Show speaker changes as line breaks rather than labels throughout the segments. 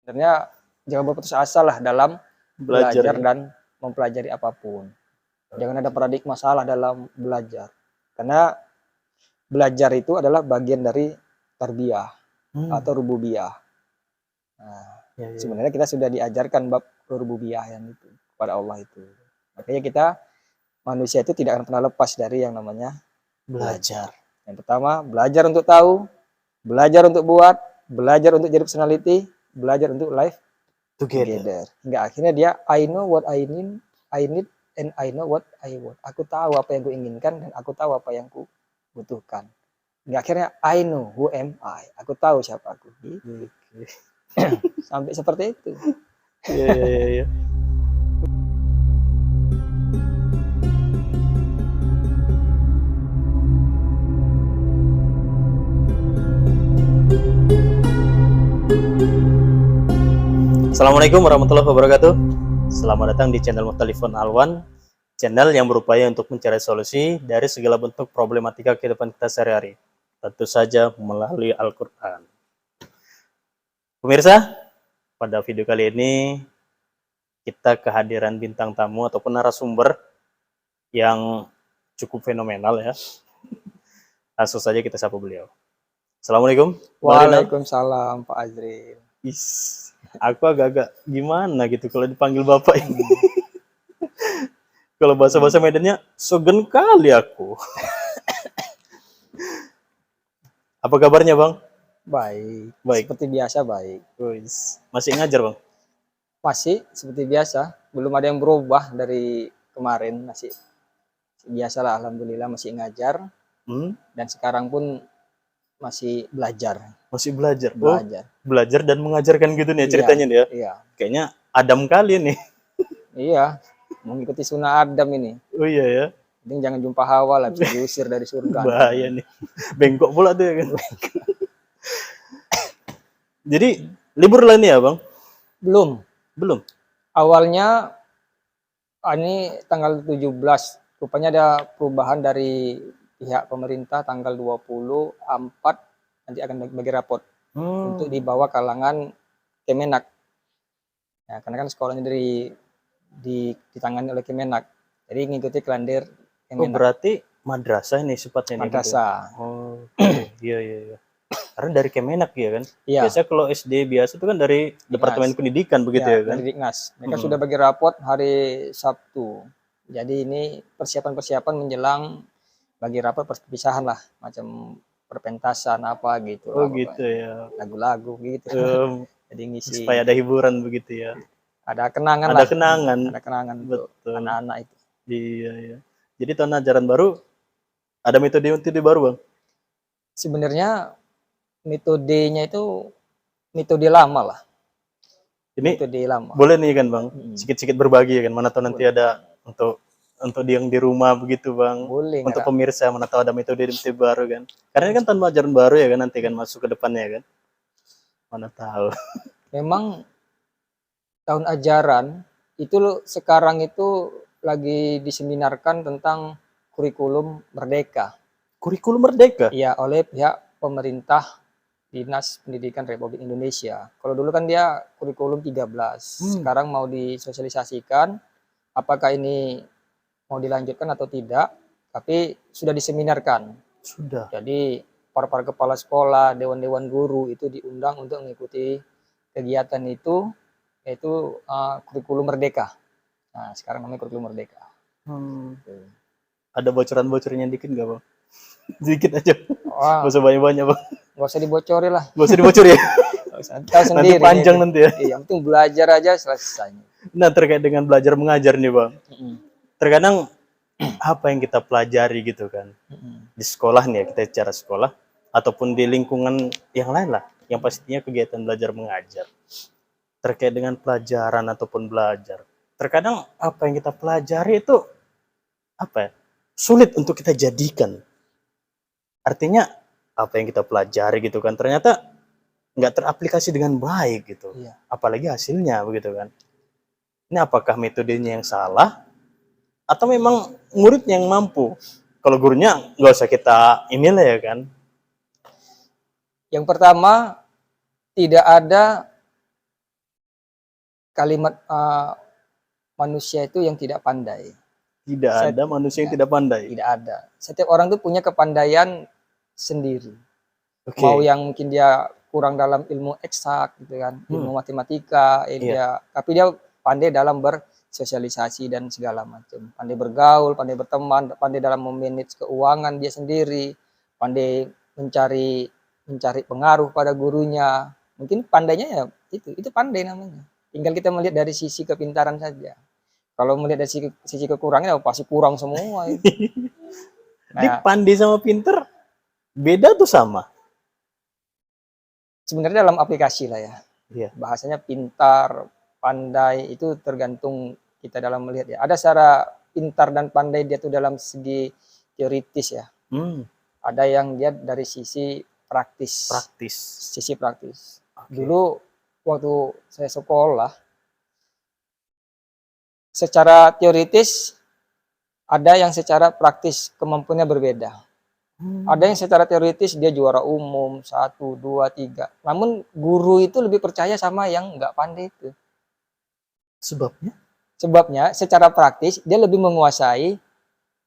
Sebenarnya jangan berputus asa lah dalam belajar
ya.
dan mempelajari apapun. Jangan ada paradigma salah dalam belajar. Karena belajar itu adalah bagian dari tarbiyah atau rububiyah. Nah, sebenarnya kita sudah diajarkan bab rububiyah yang itu kepada Allah itu. Makanya kita manusia itu tidak akan pernah lepas dari yang namanya belajar. Yang pertama, belajar untuk tahu, belajar untuk buat, belajar untuk jadi personality, belajar untuk live together. Hingga akhirnya dia I know what I need and I know what I want. Aku tahu apa yang ku inginkan dan aku tahu apa yang ku butuhkan. Hingga akhirnya I know who am I. Aku tahu siapa aku. Gitu. Sampai seperti itu.
Iya. Assalamualaikum warahmatullahi wabarakatuh. Selamat datang di channel Mukhtalifun Alwan, channel yang berupaya untuk mencari solusi dari segala bentuk problematika kehidupan kita sehari-hari, tentu saja melalui Al-Quran. Pemirsa, pada video kali ini kita kehadiran bintang tamu ataupun narasumber yang cukup fenomenal ya. Langsung saja kita sapa beliau. Assalamualaikum.
Waalaikumsalam Pak Azril.
Aku agak-agak gimana gitu kalau dipanggil bapak ini. Kalau bahasa-bahasa Medannya sogen kali aku. Apa kabarnya bang?
Baik. Seperti biasa baik.
Masih ngajar bang?
Masih seperti biasa. Belum ada yang berubah dari kemarin. Masih biasalah, alhamdulillah masih ngajar. Dan sekarang pun masih belajar.
Masih belajar.
Belajar
dan mengajarkan gitu nih ceritanya nih ya.
Iya.
Kayaknya Adam kali nih.
Iya. Mengikuti sunnah Adam ini.
Oh iya ya.
Jadi jangan jumpa Hawa lah, bisa diusir dari surga.
Bahaya nih. Bengkok pula tuh ya kan. Jadi libur lah nih ya bang? Belum.
Awalnya ini tanggal 17. Rupanya ada perubahan dari pihak pemerintah tanggal 24 nanti akan bagi rapot untuk dibawa kalangan Kemenak. Ya, karena kan sekolahnya ditangani oleh Kemenak. Jadi mengikuti kalender Kemenak.
Oh, berarti madrasah ini sifatnya.
Madrasah.
Oh, iya. Karena dari Kemenak ya kan?
Iya.
Biasanya kalau SD biasa itu kan dari Departemen Pendidikan begitu ya kan?
Dari Diknas. Mereka sudah bagi rapot hari Sabtu. Jadi ini persiapan menjelang bagi rapot perpisahan lah, macam perpentasan apa gitu.
Oh gitu ya.
Lagu-lagu gitu. Jadi ngisi.
Supaya ada hiburan begitu ya.
Ada kenangan
lah.
Ada kenangan untuk anak-anak itu.
Iya. Jadi tahun ajaran baru ada metode baru bang?
Sebenarnya metodenya itu metode lama lah.
Ini
metode lama.
Boleh nih kan bang, sedikit-sedikit berbagi ya kan, mana tahu nanti ada untuk yang di rumah begitu bang.
Boleh.
Untuk pemirsa mana tahu ada metode baru kan. Karena ini kan tahun ajaran baru ya kan, nanti kan masuk ke depannya kan. Mana tahu.
Memang tahun ajaran itu sekarang itu lagi diseminarkan tentang kurikulum merdeka.
Kurikulum merdeka?
Iya, oleh pihak pemerintah Dinas Pendidikan Republik Indonesia. Kalau dulu kan dia kurikulum 13. Sekarang mau disosialisasikan apakah ini mau dilanjutkan atau tidak, tapi sudah diseminarkan.
Sudah.
Jadi para kepala sekolah, dewan-dewan guru itu diundang untuk mengikuti kegiatan itu, yaitu kurikulum merdeka. Nah, sekarang namanya kurikulum merdeka.
Ada bocoran-bocorannya dikit nggak bang? Dikit aja. Nggak usah banyak-banyak bang.
Nggak usah dibocori lah.
Nggak usah dibocori ya?
Tahu sendiri.
Nanti panjang nanti ya?
Iya, yang penting belajar aja selesai.
Nah, terkait dengan belajar mengajar nih bang. Terkadang apa yang kita pelajari gitu kan. Di sekolah nih ya, kita bicara sekolah. Ataupun di lingkungan yang lain lah. Yang pastinya kegiatan belajar mengajar. Terkait dengan pelajaran ataupun belajar. Terkadang apa yang kita pelajari itu apa ya? Sulit untuk kita jadikan. Artinya apa yang kita pelajari gitu kan ternyata nggak teraplikasi dengan baik gitu.
Iya.
Apalagi hasilnya begitu kan. Ini apakah metodenya yang salah atau memang muridnya yang mampu? Kalau gurunya nggak usah kita inilah ya kan.
Yang pertama, tidak ada kalimat manusia itu yang tidak pandai.
Tidak ada manusia yang tidak pandai.
Tidak ada. Setiap orang tuh punya kepandaian sendiri.
Oke.
Mau yang mungkin dia kurang dalam ilmu eksak gitu kan, ilmu matematika, tapi dia pandai dalam bersosialisasi dan segala macam. Pandai bergaul, pandai berteman, pandai dalam memanage keuangan dia sendiri, pandai mencari pengaruh pada gurunya. Mungkin pandainya ya itu pandai namanya. Tinggal kita melihat dari sisi kepintaran saja. Kalau melihat dari sisi kekurangan ya pasti kurang semua.
Jadi pandai sama pinter beda tuh sama?
Sebenarnya dalam aplikasi lah ya.
Iya.
Bahasanya pintar, pandai itu tergantung kita dalam melihat ya. Ada secara pintar dan pandai dia tuh dalam segi teoritis ya. Ada yang dia dari sisi praktis. Sisi praktis. Okay. Dulu waktu saya sekolah, secara teoritis ada yang secara praktis kemampuannya berbeda. Ada yang secara teoritis dia juara umum 1, 2, 3. Namun guru itu lebih percaya sama yang nggak pandai itu.
Sebabnya? Sebabnya
secara praktis dia lebih menguasai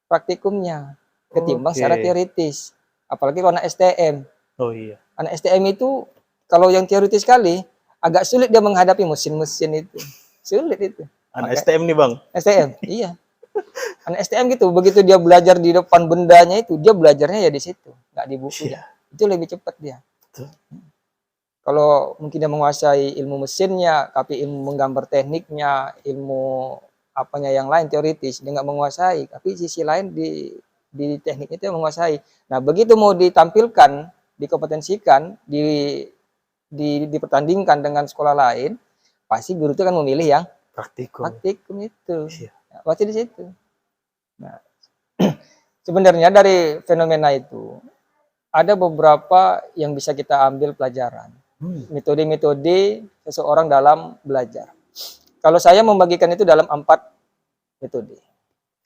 praktikumnya ketimbang secara teoritis. Apalagi kalau anak STM.
Oh iya.
Anak STM itu kalau yang teoritis sekali agak sulit dia menghadapi mesin-mesin itu. Sulit itu.
Anak STM nih Bang?
STM, iya. Anak STM gitu, begitu dia belajar di depan bendanya itu, dia belajarnya ya di situ, nggak di buku. Itu lebih cepat dia. Betul. Kalau mungkin dia menguasai ilmu mesinnya, tapi ilmu menggambar tekniknya, ilmu apanya yang lain teoritis, dia nggak menguasai. Tapi sisi lain di teknik itu yang menguasai. Nah, begitu mau ditampilkan, dikompetensikan, dipertandingkan dengan sekolah lain, pasti guru itu kan memilih yang praktikum itu. Iya. Pasti di situ. Nah, sebenarnya dari fenomena itu ada beberapa yang bisa kita ambil pelajaran. Metode-metode seseorang dalam belajar. Kalau saya membagikan itu dalam 4 metode.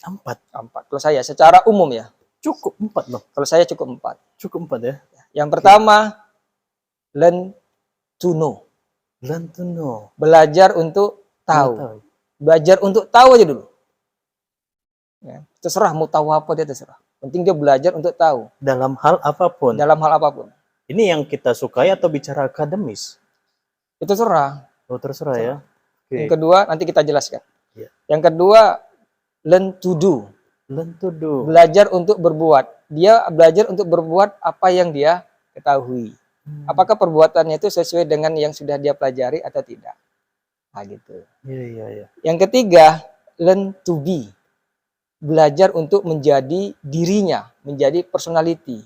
4. Kalau saya secara umum ya.
Cukup 4 loh.
Kalau saya cukup 4.
Cukup 4 ya.
Yang pertama, learn to know.
Learn to know.
Belajar untuk tahu. Belajar untuk tahu aja dulu. Ya, terserah mau tahu apa dia terserah. Penting dia belajar untuk tahu.
Dalam hal apapun.
Dalam hal apapun.
Ini yang kita sukai atau bicara akademis?
Itu terserah.
Oh terserah ya.
Okay. Yang kedua nanti kita jelaskan.
Yeah.
Yang kedua learn to do.
Learn to do.
Belajar untuk berbuat. Dia belajar untuk berbuat apa yang dia ketahui. Apakah perbuatannya itu sesuai dengan yang sudah dia pelajari atau tidak? Nah gitu.
Iya.
Yang ketiga learn to be. Belajar untuk menjadi dirinya, menjadi personality.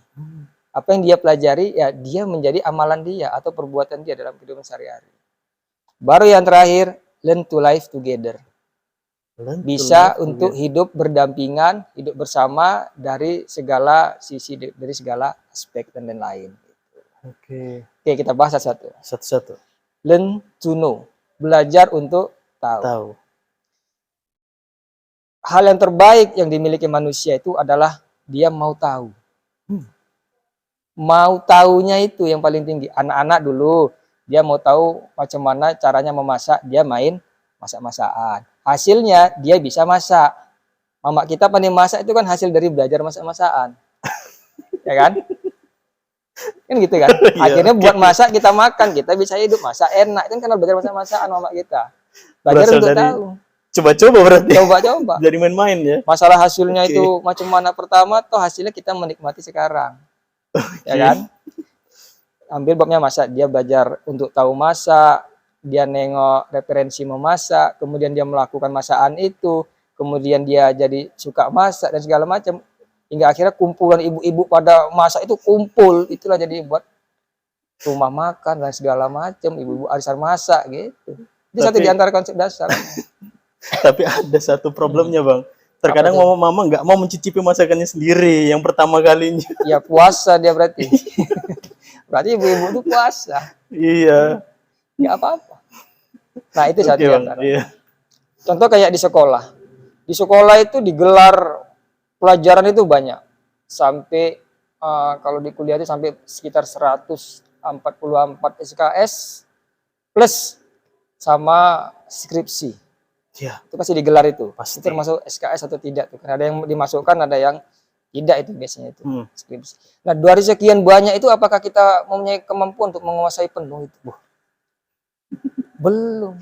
Apa yang dia pelajari, ya dia menjadi amalan dia atau perbuatan dia dalam kehidupan sehari-hari. Baru yang terakhir, learn to live together. Bisa untuk hidup berdampingan, hidup bersama dari segala sisi, dari segala aspek dan lain-lain. Oke, kita bahas satu-satu. Learn to know. Belajar untuk tahu. Hal yang terbaik yang dimiliki manusia itu adalah dia mau tahu. Mau tahunya itu yang paling tinggi. Anak-anak dulu, dia mau tahu macam mana caranya memasak, dia main masak-masakan. Hasilnya, dia bisa masak. Mama kita pandai masak itu kan hasil dari belajar masak-masakan. Ya kan? Kan gitu kan? Akhirnya buat masak, kita makan, kita bisa hidup, masak enak. Itu kan karena belajar masak-masakan mama kita. Belajar untuk tahu.
Coba-coba berarti.
Coba-coba.
Jadi main-main ya.
Masalah hasilnya itu macam mana pertama, toh hasilnya kita menikmati sekarang. Ya kan? Ambil babnya masak, dia belajar untuk tahu masak, dia nengok referensi memasak, kemudian dia melakukan masakan itu, kemudian dia jadi suka masak dan segala macam. Hingga akhirnya kumpulan ibu-ibu pada masak itu kumpul, itulah jadi buat rumah makan dan segala macam, ibu-ibu arisan masak gitu. Itu satu di antara konsep dasar.
Tapi ada satu problemnya Bang. Terkadang mama nggak mau mencicipi masakannya sendiri yang pertama kalinya. Ya
puasa dia berarti. Berarti ibu-ibu itu puasa.
Iya.
Nggak apa-apa. Nah itu satu di antara.
Iya.
Contoh kayak di sekolah. Di sekolah itu digelar pelajaran itu banyak. Sampai kalau di kuliah itu sampai sekitar 144 SKS plus sama skripsi.
Ya,
Itu pasti digelar itu.
pasti.
Itu termasuk SKS atau tidak tuh. Karena ada yang dimasukkan, ada yang tidak itu biasanya itu. Skripsi. Nah, dari sekian banyak itu apakah kita mempunyai kemampuan untuk menguasai penuh itu? Belum.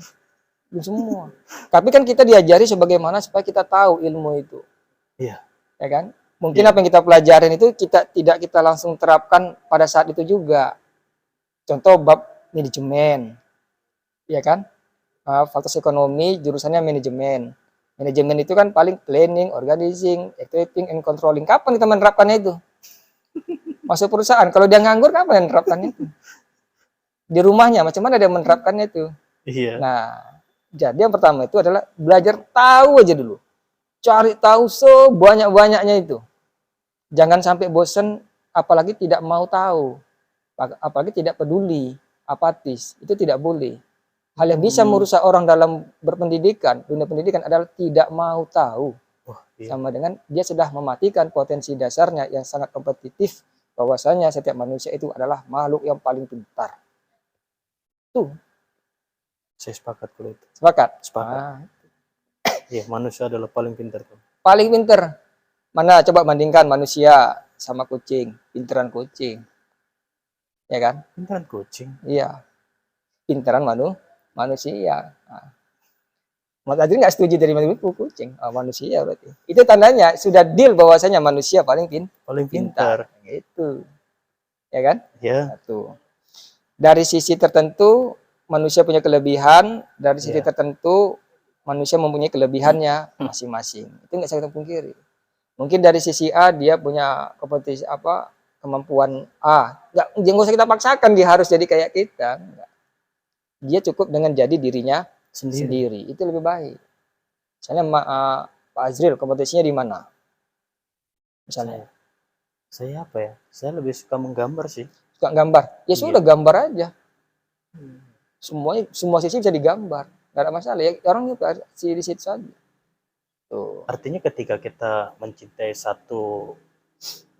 Belum semua. Tapi kan kita diajari sebagaimana supaya kita tahu ilmu itu.
Iya.
Ya kan? Mungkin apa yang kita pelajarin itu tidak kita langsung terapkan pada saat itu juga. Contoh bab manajemen. Ya kan? Fakultas ekonomi jurusannya manajemen. Manajemen itu kan paling planning, organizing, executing, and controlling. Kapan kita menerapkannya itu? Masuk perusahaan. Kalau dia nganggur, kapan menerapkannya itu? Di rumahnya, macam mana dia menerapkannya itu?
Iya.
Nah, jadi yang pertama itu adalah belajar tahu aja dulu. Cari tahu sebanyak-banyaknya itu. Jangan sampai bosan, apalagi tidak mau tahu. Apalagi tidak peduli, apatis. Itu tidak boleh. Hal yang bisa merusak orang dalam berpendidikan, dunia pendidikan adalah tidak mau tahu. Sama dengan dia sudah mematikan potensi dasarnya yang sangat kompetitif, bahwasanya setiap manusia itu adalah makhluk yang paling pintar. Tuh.
Saya sepakat kalau itu.
Sepakat?
Sepakat. Iya, manusia adalah paling pintar tuh.
Paling pintar. Mana coba bandingkan manusia sama kucing, pintaran kucing. Ya kan?
Pintaran kucing.
Iya. Pintaran manusia. Nah. Mas Adri nggak setuju dari kucing, manusia berarti. Itu tandanya sudah deal bahwasanya manusia paling pintar. Gitu. Ya kan?
Ya.
Satu. Dari sisi tertentu manusia punya kelebihan, dari sisi tertentu manusia mempunyai kelebihannya masing-masing. Itu nggak bisa kita pungkiri. Mungkin dari sisi A dia punya kompetisi kemampuan A. Nggak usah kita paksakan dia harus jadi kayak kita. Enggak. Dia cukup dengan jadi dirinya sendiri. Itu lebih baik. Misalnya Pak Azril kompetisinya di mana? Misalnya.
Saya apa ya? Saya lebih suka menggambar sih.
Suka gambar. Ya sudah gambar aja. Semua sisi bisa digambar. Nggak ada masalah. Ya, orang di situ saja. Tuh.
Artinya ketika kita mencintai satu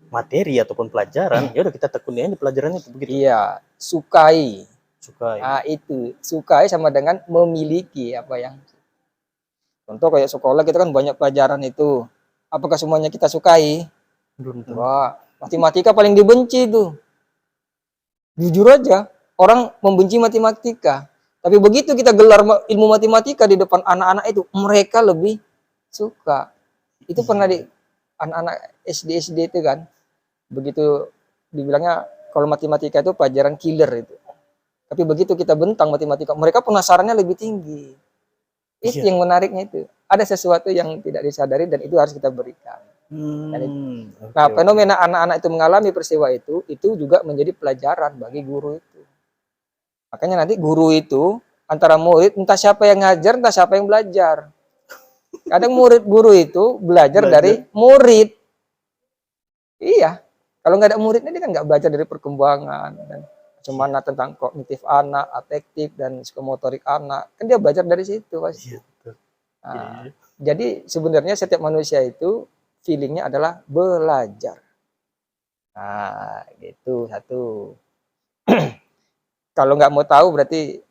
materi ataupun pelajaran, ya udah kita tekuni aja pelajarannya itu begitu.
Iya, sukai.
Sukai.
Itu sukai sama dengan memiliki apa yang. Contoh kayak sekolah kita kan banyak pelajaran itu. Apakah semuanya kita sukai?
Belum tentu.
Wah, matematika paling dibenci tuh. Jujur aja, orang membenci matematika. Tapi begitu kita gelar ilmu matematika di depan anak-anak itu, mereka lebih suka. Itu pernah di anak-anak SD itu kan. Begitu dibilangnya kalau matematika itu pelajaran killer itu. Tapi begitu kita bentang matematika, mereka penasarannya lebih tinggi. Itu yang menariknya itu. Ada sesuatu yang tidak disadari dan itu harus kita berikan. Nah, fenomena anak-anak itu mengalami peristiwa itu juga menjadi pelajaran bagi guru itu. Makanya nanti guru itu antara murid, entah siapa yang ngajar, entah siapa yang belajar. Kadang guru itu belajar dari murid. Iya. Kalau nggak ada muridnya dia kan nggak belajar dari perkembangan dan bagaimana tentang kognitif anak, afektif dan psikomotorik anak. Kan dia belajar dari situ pasti. Nah, jadi sebenarnya setiap manusia itu feelingnya adalah belajar. Nah, gitu satu. Kalau nggak mau tahu berarti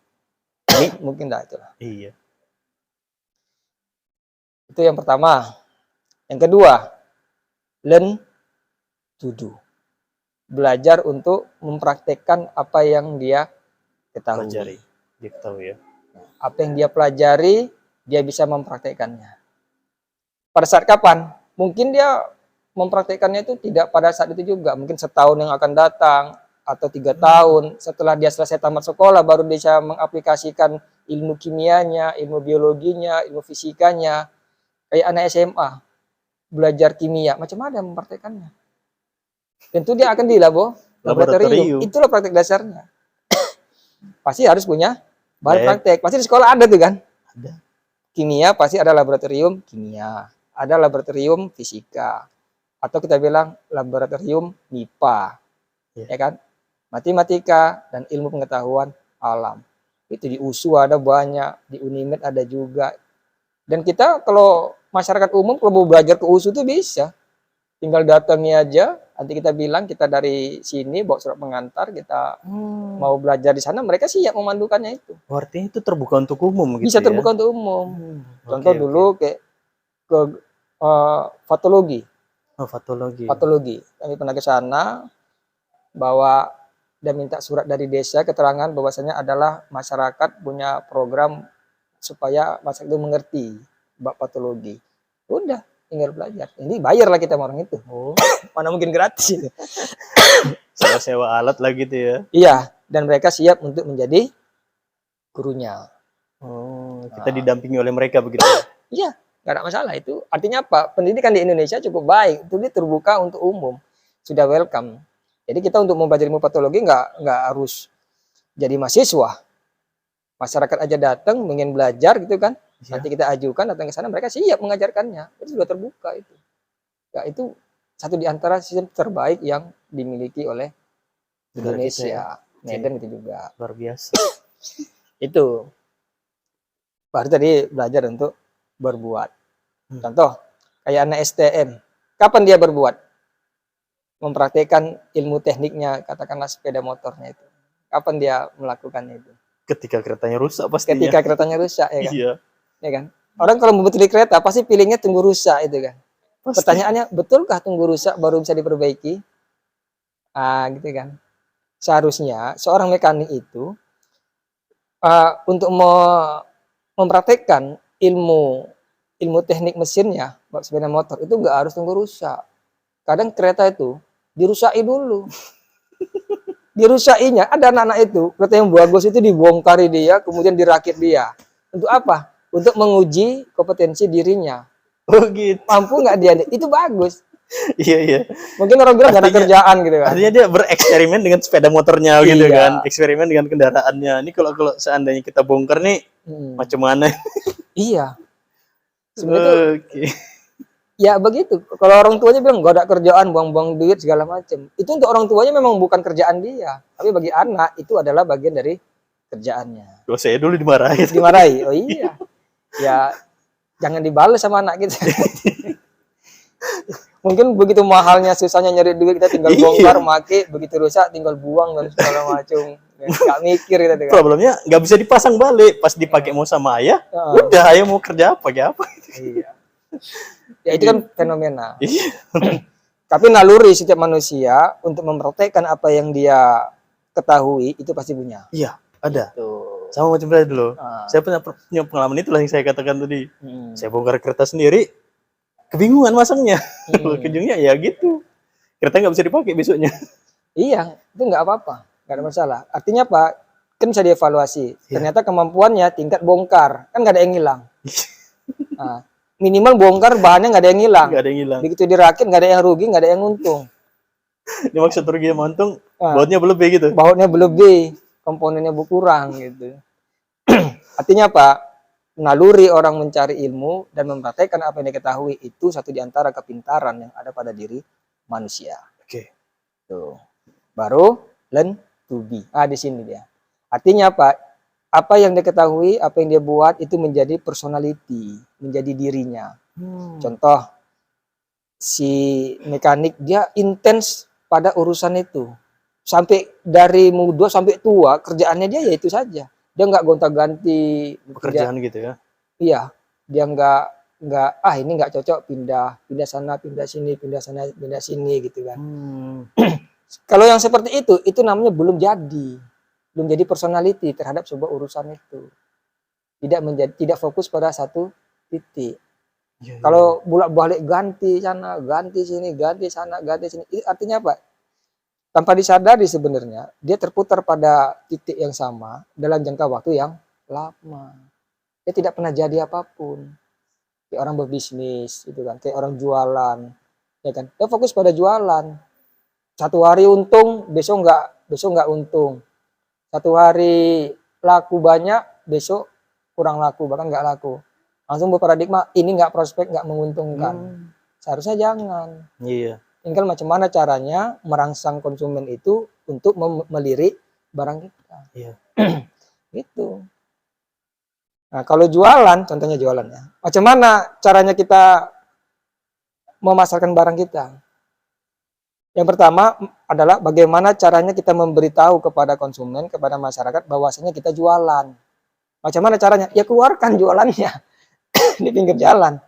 mungkin dah itulah.
Iya.
Itu yang pertama. Yang kedua, learn to do. Belajar untuk mempraktekkan apa yang dia ketahui.
Pelajari. Dia ketahui ya.
Apa yang dia pelajari, dia bisa mempraktekkannya. Pada saat kapan? Mungkin dia mempraktekkannya itu tidak pada saat itu juga. Mungkin setahun yang akan datang atau 3 tahun. Setelah dia selesai tamat sekolah, baru dia bisa mengaplikasikan ilmu kimianya, ilmu biologinya, ilmu fisikanya. Kayak anak SMA, belajar kimia. Macam mana mempraktekkannya? Tentu dia akan di laboratorium. Itulah praktek dasarnya. Pasti harus punya bahan praktek. Pasti di sekolah ada tuh kan?
Ada.
Kimia pasti ada laboratorium kimia. Ada laboratorium fisika. Atau kita bilang laboratorium MIPA. Ya kan? Matematika dan ilmu pengetahuan alam. Itu di USU ada banyak. Di Unimed ada juga. Dan kita kalau masyarakat umum kalau mau belajar ke USU itu bisa. Tinggal datangnya aja. Nanti kita bilang kita dari sini bawa surat pengantar, kita mau belajar di sana, mereka siap memandukannya itu.
Artinya itu terbuka untuk umum gitu
Bisa
ya?
terbuka untuk umum. Contoh
Oke,
dulu kayak ke patologi.
Oh, patologi.
Patologi. Kami pernah ke sana, bawa dan minta surat dari desa keterangan bahwasanya adalah masyarakat punya program supaya masyarakat itu mengerti bab patologi. Udah, tinggal belajar. Ini bayarlah kita sama orang itu.
Oh,
Mana mungkin gratis itu.
sewa alat lah gitu ya?
Iya, dan mereka siap untuk menjadi gurunya.
Oh, kita didampingi oleh mereka begitu.
Iya, nggak ada masalah itu. Artinya apa? Pendidikan di Indonesia cukup baik. Itu dia terbuka untuk umum. Sudah welcome. Jadi kita untuk mempelajari ilmu patologi nggak harus jadi mahasiswa. Masyarakat aja datang ingin belajar gitu kan.
Iya.
Nanti kita ajukan datang ke sana, mereka siap mengajarkannya. Itu sudah terbuka itu. Ya, itu satu di antara sistem terbaik yang dimiliki oleh
Negara kita
Indonesia.
ya.
Medan itu juga.
Luar biasa.
Itu. Baru tadi belajar untuk berbuat. Contoh, kayak anak STM. Kapan dia berbuat? Mempraktekkan ilmu tekniknya, katakanlah sepeda motornya itu. Kapan dia melakukannya itu?
Ketika keretanya rusak pastinya.
Ketika keretanya rusak, ya kan?
Iya.
Ya kan? Orang kalau membetuli kereta pasti pilihnya tunggu rusak itu kan.
Pasti.
Pertanyaannya, betulkah tunggu rusak baru bisa diperbaiki? Ah, gitu kan. Seharusnya seorang mekanik itu untuk mempraktekkan ilmu teknik mesinnya, sepeda motor itu nggak harus tunggu rusak. Kadang kereta itu dirusaki dulu. Dirusakinya, ada anak-anak itu, kereta yang bagus itu dibongkari dia, kemudian dirakit dia. Untuk apa? Untuk menguji kompetensi dirinya.
Oh gitu.
Mampu nggak dia? Itu bagus.
Iya, iya.
Mungkin orang bilang nggak ada kerjaan gitu kan.
Artinya dia bereksperimen dengan sepeda motornya gitu
Iya.
kan. Eksperimen dengan kendaraannya. Ini kalau seandainya kita bongkar nih, macam mana?
Iya. Sebenarnya tuh,
Oke.
ya begitu. Kalau orang tuanya bilang nggak ada kerjaan, buang-buang duit segala macam. Itu untuk orang tuanya memang bukan kerjaan dia. Tapi bagi anak itu adalah bagian dari kerjaannya.
Kalau saya dulu dimarahin.
Dimarahi. Oh iya. Ya jangan dibales sama anak kita. Mungkin begitu mahalnya, susahnya nyari duit, kita tinggal bongkar, make, begitu rusak tinggal buang dan segala macam. Nggak mikir kita tuh kan.
Problemnya nggak bisa dipasang balik. Pas dipakai mau sama ayah, udah ayah mau kerja apa kayak apa.
Iya. Ya itu kan fenomena.
Iya.
Tapi naluri setiap manusia untuk mempraktekkan apa yang dia ketahui itu pasti punya.
Iya, ada.
Tuh.
Sama macam saya dulu. Saya punya pengalaman itulah yang saya katakan tadi. Saya bongkar kereta sendiri, kebingungan masangnya. Ujungnya ya gitu. Kereta nggak bisa dipakai besoknya.
Iya, itu nggak apa-apa, nggak ada masalah. Artinya apa? Kan bisa dievaluasi. Ternyata kemampuannya tingkat bongkar, kan nggak ada yang hilang. Nah, minimal bongkar bahannya nggak ada yang hilang.
Nggak ada yang hilang.
Begitu dirakit nggak ada yang rugi, nggak ada yang untung.
Ini maksud rugi sama untung, bautnya berlebih gitu.
Bautnya berlebih, komponennya berkurang gitu. Artinya apa? Naluri orang mencari ilmu dan mempraktekkan apa yang diketahui itu satu di antara kepintaran yang ada pada diri manusia.
Oke.
Tuh. Baru learn to be. Di sini dia. Artinya apa? Apa yang diketahui, apa yang dia buat itu menjadi personality, menjadi dirinya. Contoh, si mekanik dia intens pada urusan itu. Sampai dari muda sampai tua, kerjaannya dia ya itu saja. Dia nggak gonta-ganti
Pekerjaan gitu ya.
Iya, dia nggak ini nggak cocok, pindah sana, pindah sini, pindah sana, pindah sini gitu kan. Kalau yang seperti itu namanya belum jadi personality terhadap sebuah urusan itu. Tidak fokus pada satu titik. Kalau bolak-balik ganti sana, ganti sini, ganti sana, ganti sini, itu artinya apa? Tanpa disadari sebenarnya dia terputar pada titik yang sama dalam jangka waktu yang lama. Dia tidak pernah jadi apapun. Kayak orang berbisnis gitu kan, kayak orang jualan, ya kan? Dia fokus pada jualan. Satu hari untung, besok nggak untung. Satu hari laku banyak, besok kurang laku, bahkan nggak laku. Langsung berparadigma ini nggak prospek, nggak menguntungkan. Seharusnya jangan.
Iya.
Tinggal macam mana caranya merangsang konsumen itu untuk melirik barang kita.
Iya.
Gitu. Nah, kalau jualan, contohnya jualan ya. Macam mana caranya kita memasarkan barang kita? Yang pertama adalah bagaimana caranya kita memberitahu kepada konsumen, kepada masyarakat bahwasanya kita jualan. Macam mana caranya? Ya keluarkan jualannya di pinggir jalan.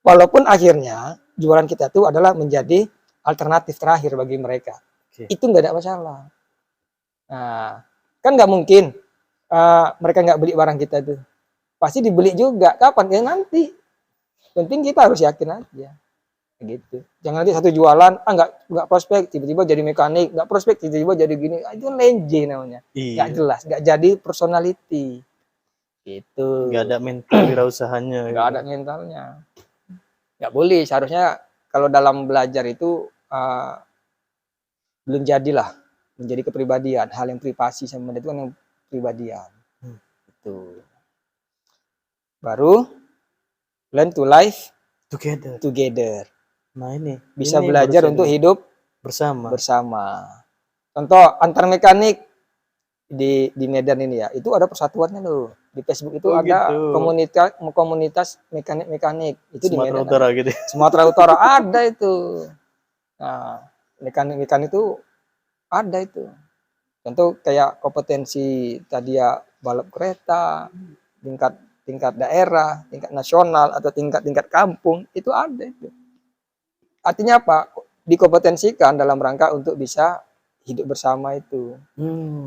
Walaupun akhirnya jualan kita itu adalah menjadi alternatif terakhir bagi mereka.
Oke.
Itu nggak ada masalah. Nah, kan nggak mungkin mereka nggak beli barang kita itu. Pasti dibeli juga. Kapan? Ya nanti. Penting kita harus yakin aja. Gitu. Jangan nanti satu jualan, nggak prospek, tiba-tiba jadi mekanik, nggak prospek, tiba-tiba jadi gini. Itu lenje namanya. Nggak
Iya.
jelas, nggak jadi personality. Gitu.
Nggak ada mental wirausahanya.
Nggak ada mentalnya. Nggak boleh. Seharusnya kalau dalam belajar itu belum jadilah menjadi kepribadian. Hal yang privasi sama itu kan yang kepribadian. Itu. Baru learn to live together.
Nah ini
Bisa
ini
belajar
baru
untuk
saya
hidup bersama. Contoh antar mekanik di Medan ini ya, itu ada persatuannya loh. Di Facebook itu
Oh,
ada
gitu.
komunitas mekanik-mekanik. Itu di
Sumatera
Medan.
Utara gitu.
Sumatera Utara ada itu. Nah, mekanik itu ada itu. Contoh kayak kompetensi tadi ya balap kereta, tingkat daerah, tingkat nasional atau tingkat kampung itu ada itu. Artinya apa? Dikompetensikan dalam rangka untuk bisa hidup bersama itu.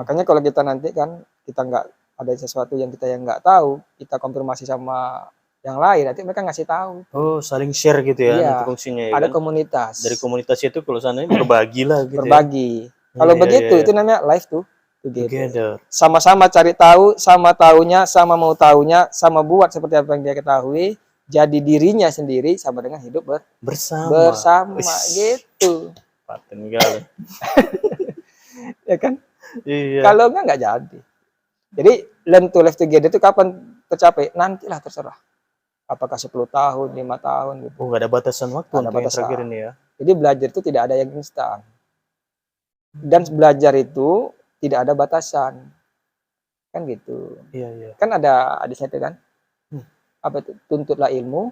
Makanya kalau kita nanti kan kita nggak ada sesuatu yang nggak tahu, kita konfirmasi sama yang lain, nanti mereka ngasih tahu.
Oh, saling share gitu ya,
Iya,
nanti fungsinya ya
ada
kan?
komunitas.
Dari komunitas itu kalau sana berbagi lah gitu
Berbagi.
ya.
Kalau
Iya,
begitu
iya,
itu namanya live together.
together.
Sama-sama cari tahu, sama taunya, sama mau taunya, sama buat seperti apa yang dia ketahui, jadi dirinya sendiri sama dengan hidup bersama gitu.
Paten kali.
Ya kan?
Iya.
Kalau nggak jadi. Jadi learn to live together itu kapan tercapai? Nantilah terserah. Apakah 10 tahun, 5 tahun gitu.
Oh, nggak ada batasan waktu
Nggak ada
untuk yang
batasan.
terakhir ini ya.
Jadi belajar itu tidak ada yang instan. Dan belajar itu tidak ada batasan. Kan gitu.
Iya, iya.
Kan ada hadisnya itu kan? Apa itu? Tuntutlah ilmu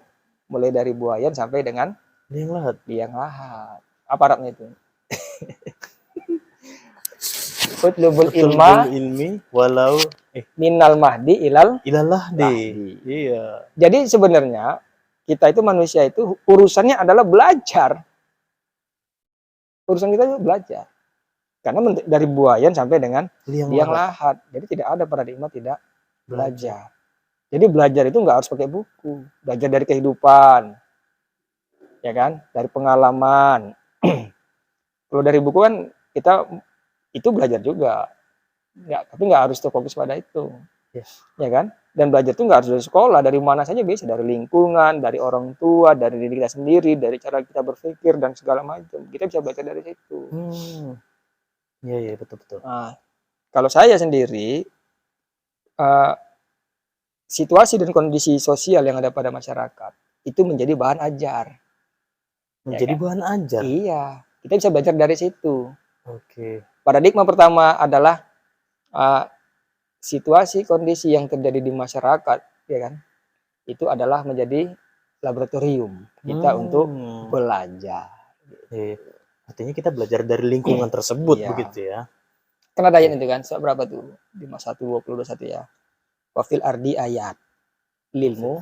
mulai dari buayan sampai dengan liang lahat. Apa Arabnya itu? Utlubul
ilmi walau
minal mahdi ilal
lahdi. Iya.
Jadi sebenarnya kita itu manusia itu urusannya adalah belajar. Urusan kita itu belajar. Karena dari buayan sampai dengan liang lahat. Jadi tidak ada paradigma tidak belajar. Jadi belajar itu nggak harus pakai buku. Belajar dari kehidupan. Ya kan? Dari pengalaman. Kalau dari buku kan kita itu belajar juga. Ya, tapi nggak harus terfokus pada itu.
Yes.
Ya kan? Dan belajar itu nggak harus dari sekolah. Dari mana saja bisa. Dari lingkungan, dari orang tua, dari diri kita sendiri, dari cara kita berpikir, dan segala macam. Kita bisa belajar dari situ.
Iya, iya, betul-betul.
Nah, kalau saya sendiri, situasi dan kondisi sosial yang ada pada masyarakat itu menjadi bahan ajar.
Menjadi bahan ajar?
Iya, kita bisa belajar dari situ.
Oke.
Paradigma pertama adalah situasi kondisi yang terjadi di masyarakat, ya kan? Itu adalah menjadi laboratorium kita untuk belajar.
Artinya kita belajar dari lingkungan tersebut, begitu ya?
Kan ada ayat itu kan, berapa tuh? 51, 20, 21 ya. Wafil ardi ayat lilmu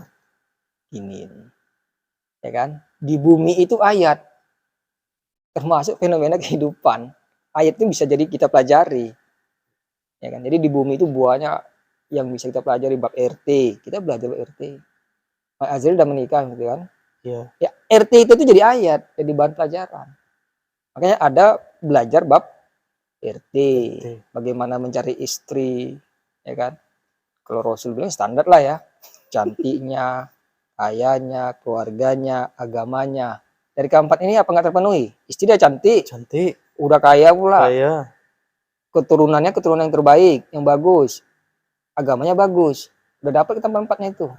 ini, ya kan? Di bumi itu ayat, termasuk fenomena kehidupan. Ayat itu bisa jadi kita pelajari, ya kan? Jadi di bumi itu buahnya yang bisa kita pelajari bab RT, kita belajar bab RT. Azril udah menikah, gitu kan?
Iya.
Ya, RT itu jadi ayat, jadi bahan pelajaran. Makanya ada belajar bab RT, bagaimana mencari istri, ya kan? Kalau Rasul bilang standar lah ya, cantiknya, kayanya, keluarganya, agamanya. Dari keempat ini apa nggak terpenuhi? Istri dia cantik, udah kaya pula, keturunannya keturunan yang terbaik, yang bagus, agamanya bagus, udah dapat kita empatnya itu,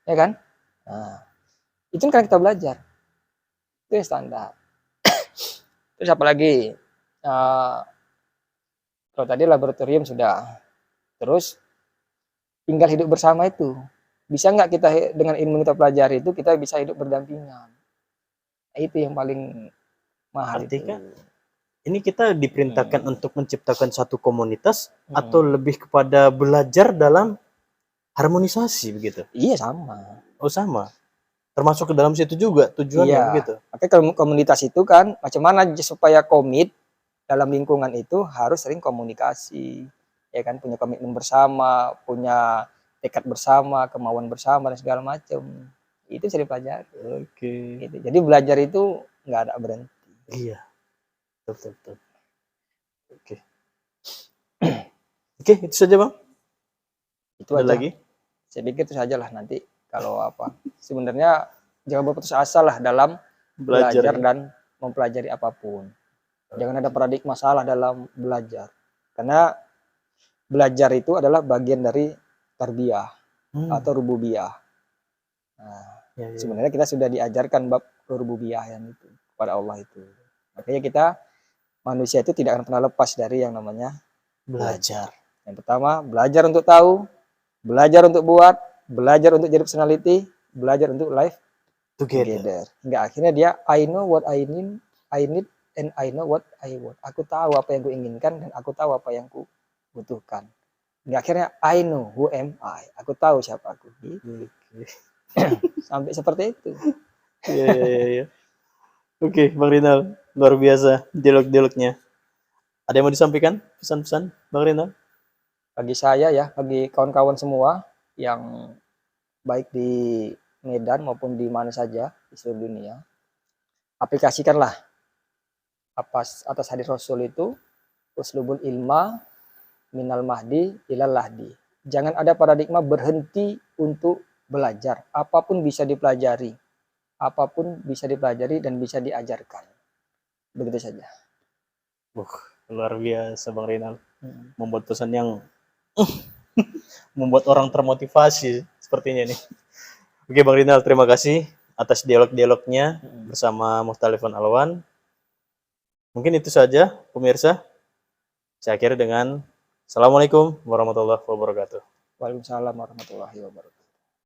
ya kan? Nah, itu kan kita belajar, itu yang standar. Terus apa lagi? Kalau tadi laboratorium sudah, terus tinggal hidup bersama itu. Bisa nggak kita dengan ilmu kita pelajari itu kita bisa hidup berdampingan? Itu yang paling mahal.
Artinya ini kita diperintahkan untuk menciptakan satu komunitas
Hmm.
atau lebih kepada belajar dalam harmonisasi begitu?
Iya sama.
Oh sama, termasuk ke dalam situ juga tujuannya
Iya.
begitu.
Makanya kalau komunitas itu kan macam mana supaya komit dalam lingkungan itu harus sering komunikasi, ya kan, punya komitmen bersama, punya tekad bersama, kemauan bersama dan segala macam. Itu bisa dipelajari.
Oke.
Gitu. Jadi belajar itu nggak ada berhenti.
Iya, betul betul. Oke. Oke, itu saja bang.
Itu
Ada
aja.
lagi?
Saya pikir itu sajalah nanti kalau apa. Sebenarnya jangan berputus asa lah dalam belajar
ya.
dan mempelajari apapun. Jangan ada paradigma salah dalam belajar. Karena belajar itu adalah bagian dari tarbiyah atau rububiyah. Nah,
Ya, ya.
sebenarnya kita sudah diajarkan bab rububiyah yang itu kepada Allah itu. Makanya kita manusia itu tidak akan pernah lepas dari yang namanya
Belajar.
Yang pertama, belajar untuk tahu, belajar untuk buat, belajar untuk jadi personality, belajar untuk live together. Hingga akhirnya dia I know what I need and I know what I want. Aku tahu apa yang ku inginkan dan aku tahu apa yang ku butuhkan. Hingga akhirnya I know who am I. Aku tahu siapa aku. Gitu. Sampai seperti itu.
Iya. Oke, Bang Rinal, luar biasa dialog-dialognya. Ada yang mau disampaikan pesan-pesan, Bang Rinal?
Bagi saya ya, bagi kawan-kawan semua yang baik di Medan maupun di mana saja di seluruh dunia, aplikasikanlah atas hadis Rasul itu uslubul ilma minal mahdi ilal lahdi. Jangan ada paradigma berhenti untuk belajar. Apapun bisa dipelajari. Apapun bisa dipelajari dan bisa diajarkan. Begitu saja.
Luar biasa Bang Rinal. Membuat pesan yang membuat orang termotivasi sepertinya nih. Oke Bang Rinal, terima kasih atas dialog-dialognya bersama Mukhtalifun Alwan. Mungkin itu saja pemirsa. Saya akhiri dengan Assalamualaikum warahmatullahi wabarakatuh.
Waalaikumsalam warahmatullahi wabarakatuh.